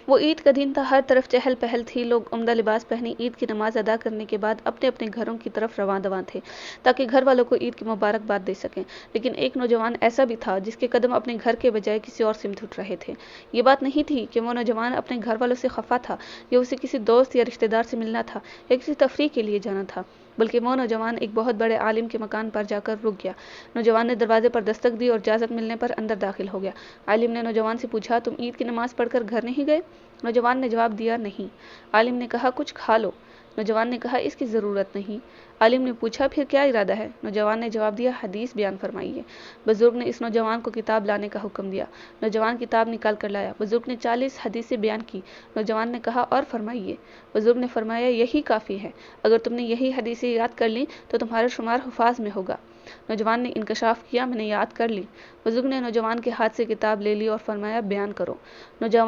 وہ عید کا دن تھا، ہر طرف چہل پہل تھی، لوگ عمدہ لباس پہنے عید کی نماز ادا کرنے کے بعد اپنے اپنے گھروں کی طرف رواں دواں تھے تاکہ گھر والوں کو عید کی مبارکباد دے سکیں۔ لیکن ایک نوجوان ایسا بھی تھا جس کے قدم اپنے گھر کے بجائے کسی اور سمت اٹھ رہے تھے۔ یہ بات نہیں تھی کہ وہ نوجوان اپنے گھر والوں سے خفا تھا یا اسے کسی دوست یا رشتہ دار سے ملنا تھا یا کسی تفریح کے لیے جانا تھا، بلکہ وہ نوجوان ایک بہت بڑے عالم کے مکان پر جا کر رک گیا۔ نوجوان نے دروازے پر دستک دی اور اجازت ملنے پر اندر داخل ہو گیا۔ عالم نے نوجوان سے پوچھا، تم عید کی نماز پڑھ کر گھر نہیں گئے؟ نوجوان نے جواب دیا، نہیں۔ عالم نے کہا، کچھ کھا لو۔ نوجوان نے کہا، اس کی ضرورت نہیں۔ عالم نے پوچھا، پھر کیا ارادہ ہے؟ نوجوان نے جواب دیا، حدیث بیان فرمائیے۔ بزرگ نے اس نوجوان کو کتاب لانے کا حکم دیا۔ نوجوان کتاب نکال کر لایا۔ بزرگ نے 40 حدیثیں بیان کی۔ نوجوان نے کہا، اور فرمائیے۔ بزرگ نے فرمایا، یہی کافی ہے، اگر تم نے یہی حدیثیں یاد کر لیں تو تمہارا شمار حفاظ میں ہوگا۔ نوجوان نے انکشاف کیا، میں نے یاد کر لی۔ بزرگ نے نوجوان کے ہاتھ سے کتاب لے لی اور فرمایا، بیان کرو۔ نوجوان